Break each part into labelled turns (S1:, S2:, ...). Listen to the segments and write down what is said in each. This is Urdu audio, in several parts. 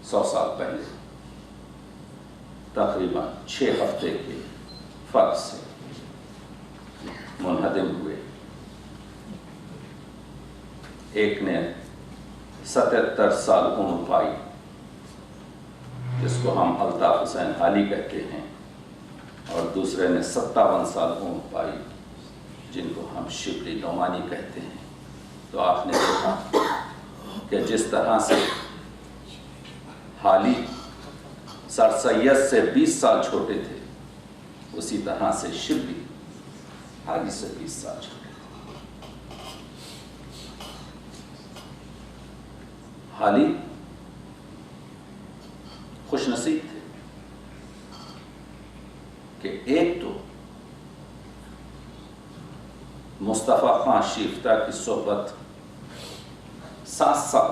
S1: 100 سال پہلے تقریباً 6 ہفتے کے فرق سے منہدم ہوئے. ایک نے 77 سال عمر پائی جس کو ہم الطاف حسین حالی کہتے ہیں، اور دوسرے نے 57 سال عمر پائی جن کو ہم شبلی نعمانی کہتے ہیں. تو آپ نے دیکھا کہ جس طرح سے حالی سر سید سے 20 سال چھوٹے تھے، اسی طرح سے شبلی حالی سے 20 سال چھوٹے تھے. حالی خوش نصیب تھے کہ ایک تو مصطفیٰ خان شیفتہ کی صحبت 7 سال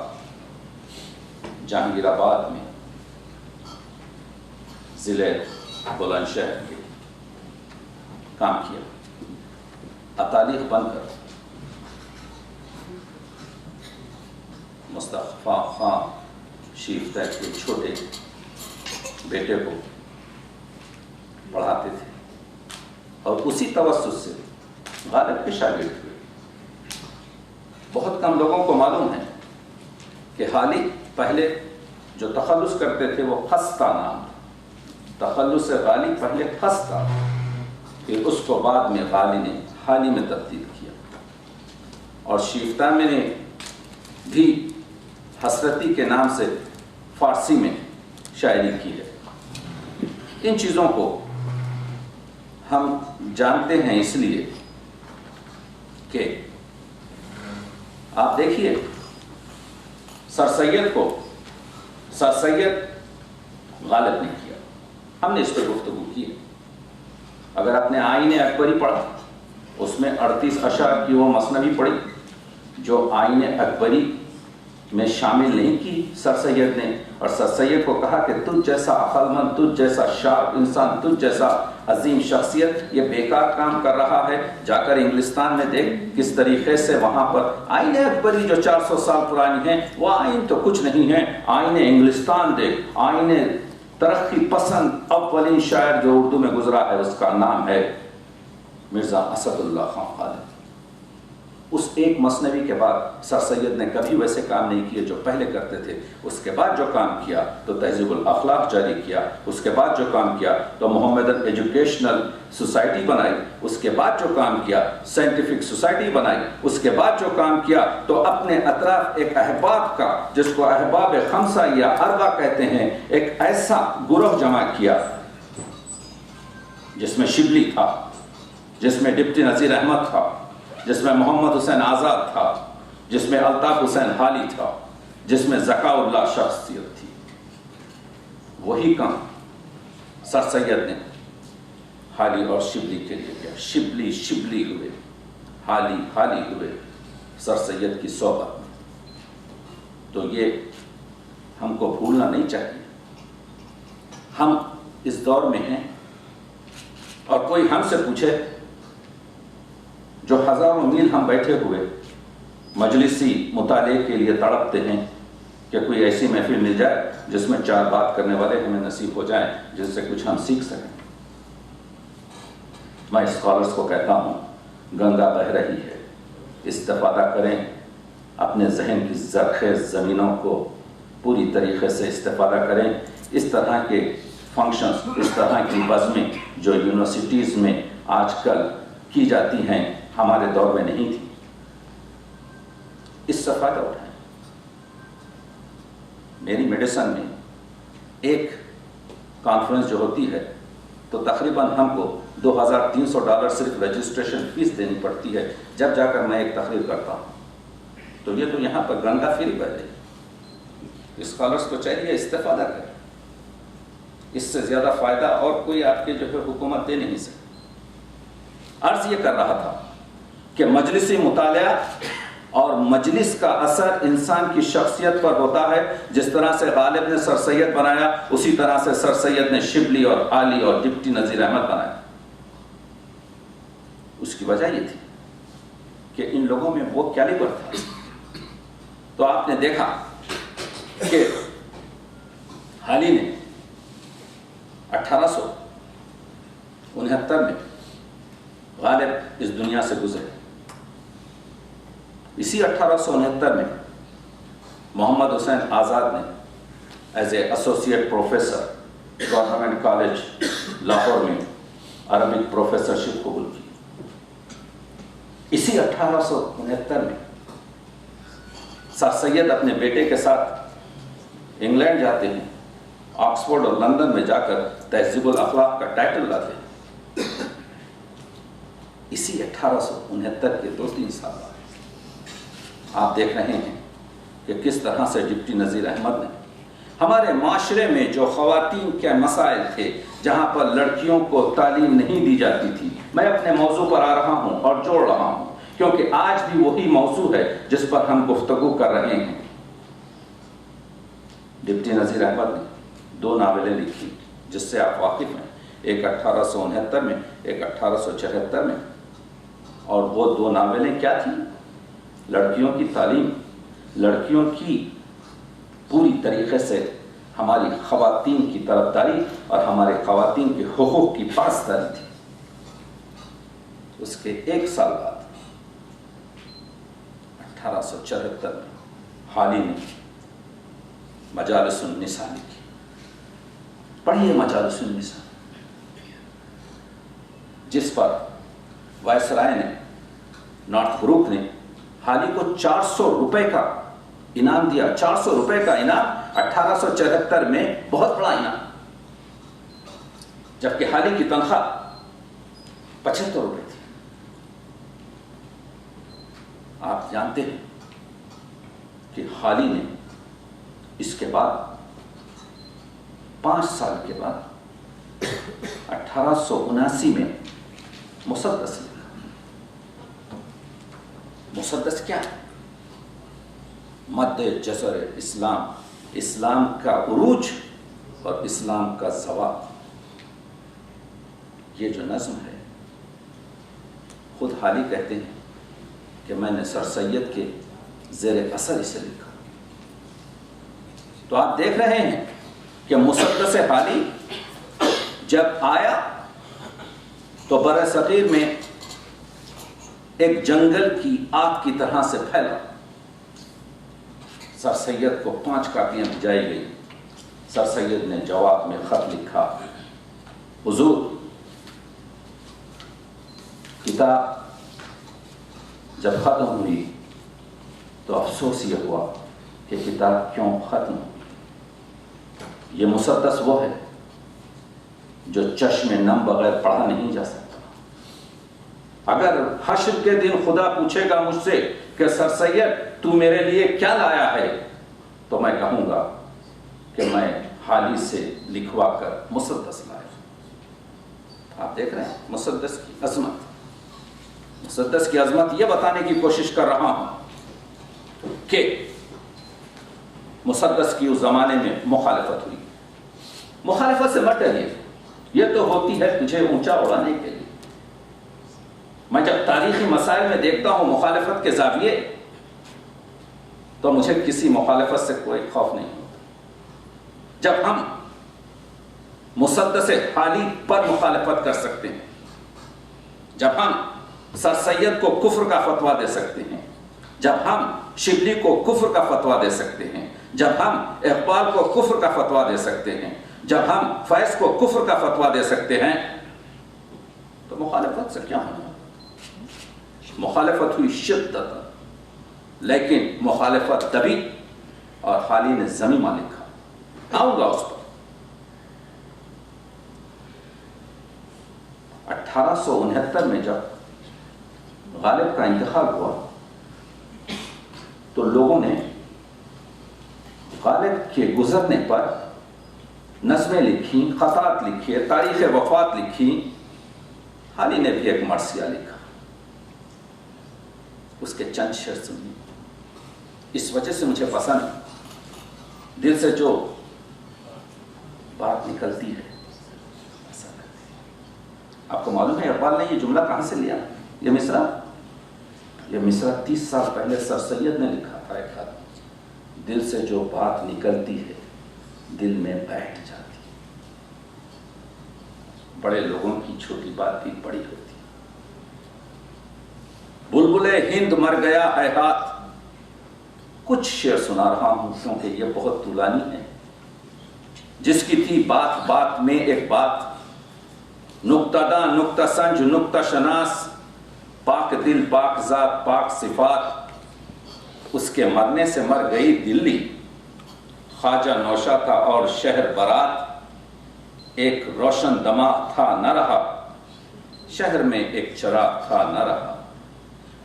S1: جہانگیر آباد میں ضلع بلند شہر کے کام کیا. اتالیق بن کر مصطفیٰ خان شیفتہ کے چھوٹے بیٹے کو پڑھاتے تھے، اور اسی توسط سے غالب کے شاگرد ہوئے. بہت کم لوگوں کو معلوم ہے کہ حالی پہلے جو تخلص کرتے تھے وہ خستہ نام، تخلص غالی پہلے خستہ، پھر اس کو بعد میں غالی نے حالی میں تبدیل کیا. اور شیفتہ میں نے بھی حسرتی کے نام سے فارسی میں شاعری کی ہے. ان چیزوں کو ہم جانتے ہیں اس لیے کہ آپ دیکھیے سر سید کو سر سید غالب نے کیا. ہم نے اس پہ گفتگو کی. اگر اپنے آئین اکبری پڑھا اس میں 38 اشعار کی وہ مثنوی پڑھی جو آئین اکبری میں شامل نہیں کی سر سید نے، اور سر سید کو کہا کہ تجھ جیسا عقل مند، تجھ جیسا شارپ انسان، تجھ جیسا عظیم شخصیت یہ بیکار کام کر رہا ہے. جا کر انگلستان میں دیکھ کس طریقے سے وہاں پر آئین اکبری جو 400 سال پرانی ہے وہ آئین تو کچھ نہیں ہے. آئین انگلستان دیکھ، آئین ترقی پسند اولین شاعر جو اردو میں گزرا ہے اس کا نام ہے مرزا اسد اللہ خان خالد. اس ایک مثنوی کے بعد سر سید نے کبھی ویسے کام نہیں کیے جو پہلے کرتے تھے. اس کے بعد جو کام کیا تو تہذیب الاخلاق جاری کیا، اس کے بعد جو کام کیا تو محمدن ایجوکیشنل سوسائٹی بنائی، اس کے بعد جو کام کیا سائنٹیفک سوسائٹی بنائی، اس کے بعد جو کام کیا تو اپنے اطراف ایک احباب کا، جس کو احباب خمسہ یا اربع کہتے ہیں، ایک ایسا گروہ جمع کیا جس میں شبلی تھا، جس میں ڈپٹی نذیر احمد تھا، جس میں محمد حسین آزاد تھا، جس میں الطاف حسین حالی تھا، جس میں ذکاء اللہ شخصیت تھی. وہی کام سر سید نے حالی اور شبلی کے لیے کیا. شبلی شبلی ہوئے، حالی حالی ہوئے سر سید کی صحبت میں. تو یہ ہم کو بھولنا نہیں چاہیے. ہم اس دور میں ہیں اور کوئی ہم سے پوچھے، جو ہزاروں میل ہم بیٹھے ہوئے مجلسی مطالعے کے لیے تڑپتے ہیں کہ کوئی ایسی محفل مل جائے جس میں 4 بات کرنے والے ہمیں نصیب ہو جائیں جس سے کچھ ہم سیکھ سکیں. میں اسکالرز کو کہتا ہوں گنگا بہہ رہی ہے، استفادہ کریں، اپنے ذہن کی زرخیز زمینوں کو پوری طریقے سے استفادہ کریں. اس طرح کے فنکشنز، اس طرح کی بزمیں جو یونیورسٹیز میں آج کل کی جاتی ہیں ہمارے دور میں نہیں تھی. اس سے فائدہ اٹھائیں. میری میڈیسن میں ایک کانفرنس جو ہوتی ہے تو تقریباً ہم کو $2,300 صرف رجسٹریشن فیس دینی پڑتی ہے جب جا کر میں ایک تقریر کرتا ہوں. تو یہ تو یہاں پر گنگا فری بہ رہی. اسکالرس کو چاہیے استفادہ کریں. اس سے زیادہ فائدہ اور کوئی آپ کے جو ہے حکومت دے نہیں سکتی. عرض یہ کر رہا تھا کہ مجلسی مطالعہ اور مجلس کا اثر انسان کی شخصیت پر ہوتا ہے. جس طرح سے غالب نے سر سید بنایا اسی طرح سے سر سید نے شبلی اور عالی اور ڈپٹی نذیر احمد بنایا. اس کی وجہ یہ تھی کہ ان لوگوں میں وہ کیلیبر تھا. تو آپ نے دیکھا کہ حال ہی نے 1869 میں غالب اس دنیا سے گزرے. اسی 1869 میں محمد حسین آزاد نے as a associate professor government college Lahore میں عربک پروفیسرشپ قبول کی. اسی 1869 میں سر سید اپنے بیٹے کے ساتھ انگلینڈ جاتے ہیں, آکسفورڈ اور لندن میں جا کر تہذیب الاخلاق کا ٹائٹل لاتے ہیں. اسی 1869 کے 2-3 سال بعد آپ دیکھ رہے ہیں کہ کس طرح سے ڈپٹی نذیر احمد نے ہمارے معاشرے میں جو خواتین کے مسائل تھے, جہاں پر لڑکیوں کو تعلیم نہیں دی جاتی تھی, میں اپنے موضوع پر آ رہا ہوں اور جوڑ رہا ہوں کیونکہ آج بھی وہی موضوع ہے جس پر ہم گفتگو کر رہے ہیں. ڈپٹی نذیر احمد نے 2 ناولیں لکھی جس سے آپ واقف ہیں, ایک 1869 میں, ایک 1874 میں. اور وہ 2 ناولیں کیا تھیں؟ لڑکیوں کی تعلیم, لڑکیوں کی پوری طریقے سے ہماری خواتین کی طرفداری اور ہمارے خواتین کے حقوق کی پاسداری تھی. اس کے 1 سال بعد 1874 میں حالی نے مجالس النساء لکھی. پڑھیے مجالس النساء, جس پر وائسرائے نے, نارتھ بروک نے حالی کو 400 روپے کا انعام دیا. 400 روپے کا انعام 1874 میں بہت بڑا انعام, جبکہ حالی کی تنخواہ 75 روپے تھی. آپ جانتے ہیں کہ حالی نے اس کے بعد 5 سال کے بعد 1879 میں مسدس لکھا. مسدس کیا ہے؟ مد جزر اسلام, اسلام کا عروج اور اسلام کا زوال. یہ جو نظم ہے خود حالی کہتے ہیں کہ میں نے سر سید کے زیر اثر اسے لکھا. تو آپ دیکھ رہے ہیں کہ مسدس حالی جب آیا تو بر صغیر میں ایک جنگل کی آگ کی طرح سے پھیلا. سر سید کو 5 کاپیاں بھیجائی گئی. سر سید نے جواب میں خط لکھا, حضور کتاب جب ختم ہوئی تو افسوس یہ ہوا کہ کتاب کیوں ختم ہوئی. یہ مسدس وہ ہے جو چشم نم بغیر پڑھا نہیں جا سکتا. اگر حشر کے دن خدا پوچھے گا مجھ سے کہ سر سید تو میرے لیے کیا لایا ہے, تو میں کہوں گا کہ میں حالی سے لکھوا کر مسدس لایا. آپ دیکھ رہے ہیں مسدس کی عظمت. مسدس کی عظمت یہ بتانے کی کوشش کر رہا ہوں کہ مسدس کی اس زمانے میں مخالفت ہوئی. مخالفت سے مت ڈریے, یہ تو ہوتی ہے تجھے اونچا اڑانے کے لیے. میں جب تاریخی مسائل میں دیکھتا ہوں مخالفت کے زاویے, تو مجھے کسی مخالفت سے کوئی خوف نہیں ہوتا. جب ہم مسدس حالی پر مخالفت کر سکتے ہیں, جب ہم سر سید کو کفر کا فتویٰ دے سکتے ہیں, جب ہم شبلی کو کفر کا فتویٰ دے سکتے ہیں, جب ہم اقبال کو کفر کا فتویٰ دے سکتے ہیں, جب ہم فیض کو کفر کا فتویٰ دے سکتے ہیں, تو مخالفت سے کیا ہونا؟ مخالفت ہوئی شدت, لیکن مخالفت دبی اور حالی نے ضمیمہ لکھا. آؤں گا اس پر. 1869 میں جب غالب کا انتقال ہوا تو لوگوں نے غالب کے گزرنے پر نظمیں لکھی, خطات لکھے, تاریخ وفات لکھی. حالی نے بھی ایک مرثیہ لکھا. اس کے چند شعر سنیے. اس وجہ سے مجھے پسند ہے, دل سے جو بات نکلتی ہے. آپ کو معلوم ہے اقبال نے یہ جملہ کہاں سے لیا؟ یہ مصرع 30 سال پہلے سر سید نے لکھا تھا ایک خط. دل سے جو بات نکلتی ہے دل میں بیٹھ جاتی. بڑے لوگوں کی چھوٹی بات بھی بڑی ہوتی. بلبل ہند مر گیا ہے ہاتھ. کچھ شعر سنا رہا ہوں کیونکہ یہ بہت طولانی ہے. جس کی تھی بات بات میں ایک بات، نقطہ داں نقطہ سنج نقطہ شناس، پاک دل پاک ذات پاک صفات، اس کے مرنے سے مر گئی دلی. خواجہ نوشا تھا اور شہر برات، ایک روشن دماغ تھا نہ رہا، شہر میں ایک چراغ تھا نہ رہا.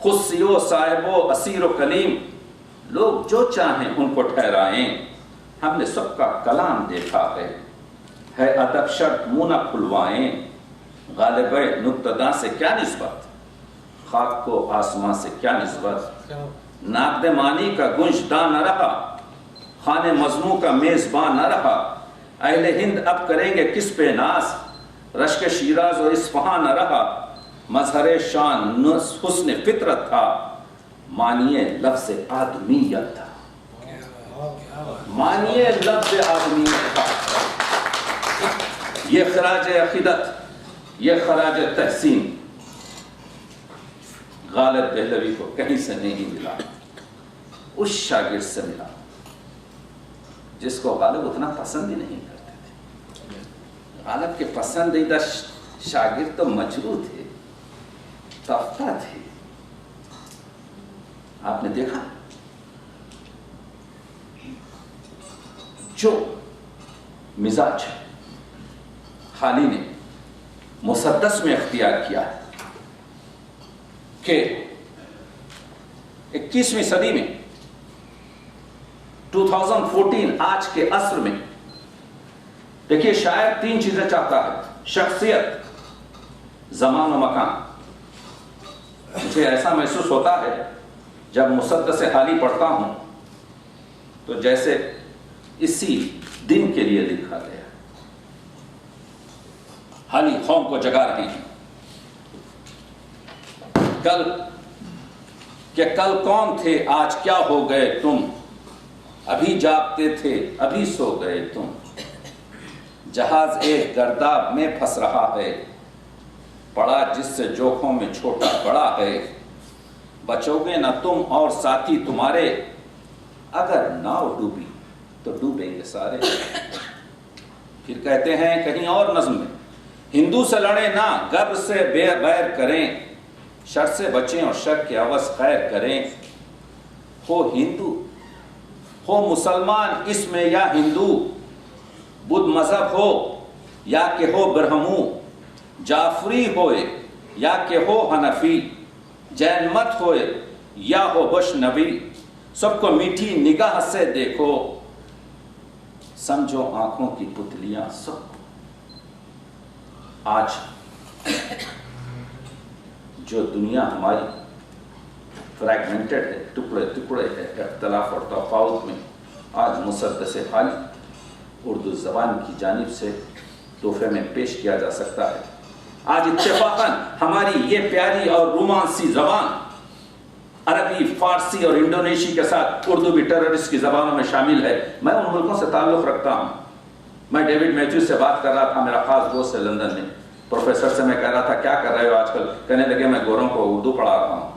S1: خصیو صاحبو اسیر و کلیم، لوگ جو چاہیں ان کو ٹھہرائیں، ہم نے سب کا کلام دیکھا ہے ادب شرط منہ نہ کھلوائیں. غالب نقطہ سے کیا نسبت، خاک کو آسمان سے کیا نسبت. ناقد مانی کا گنجداں نہ رہا، خانے مضموں کا میزبان نہ رہا. اہل ہند اب کریں گے کس پہ ناز، رشک شیراز و اصفہان نہ رہا. مظہر شان حسن فطرت تھا، مانیے لفظ آدمیت تھا. مانیے لفظ آدمیت تھا. یہ خراج عقیدت، یہ خراج تحسین غالب دہلوی کو کہیں سے نہیں ملا. اس شاگرد سے ملا جس کو غالب اتنا پسند ہی نہیں کرتے تھے. غالب کے پسندیدہ شاگرد تو مجروح تھے، تفتہ تھے. آپ نے دیکھا جو مزاج حالی نے مسدس میں اختیار کیا ہے کہ 21ویں صدی میں 2014 آج کے عصر میں، دیکھیے شاعر 3 چیزیں چاہتا ہے: شخصیت، زمان و مکان. مجھے ایسا محسوس ہوتا ہے جب مسدس حالی پڑھتا ہوں تو جیسے اسی دن کے لیے لکھا گیا. حالی قوم کو جگا رہے ہیں. کل کون تھے آج کیا ہو گئے تم، ابھی جاگتے تھے ابھی سو گئے تم. جہاز ایک گرداب میں پھنس رہا ہے، پڑا جس سے جوخوں میں چھوٹا بڑا ہے. بچو گے نہ تم اور ساتھی تمہارے، اگر ناؤ ڈوبی تو ڈوبیں گے سارے. پھر کہتے ہیں کہیں اور نظم میں: ہندو سے لڑیں نہ غرب سے بیر کریں، شر سے بچیں اور شر کے عوض خیر کریں. ہو ہندو ہو مسلمان اس میں یا ہندو، بدھ مذہب ہو یا کہ ہو برہمو، جعفری ہوئے یا کہ ہو حنفی، جین مت ہوئے یا ہو ویشنوی. سب کو میٹھی نگاہ سے دیکھو، سمجھو آنکھوں کی پتلیاں سب کو. آج جو دنیا ہماری فریگمنٹڈ ہے، ٹکڑے ٹکڑے ہے، اختلاف اور تفاوت میں، آج مسدس حالی اردو زبان کی جانب سے تحفے میں پیش کیا جا سکتا ہے. آج اتفاقاً ہماری یہ پیاری اور رومانسی زبان عربی، فارسی اور انڈونیشی کے ساتھ اردو بھی ٹیررسٹ کی زبانوں میں شامل ہے. میں ان ملکوں سے تعلق رکھتا ہوں. میں ڈیوڈ میتھیوز سے بات کر رہا تھا، میرا خاص دوست ہے لندن میں. پروفیسر سے میں کہہ رہا تھا کیا کر رہے ہو آج کل؟ کہنے لگے میں گوروں کو اردو پڑھا رہا ہوں.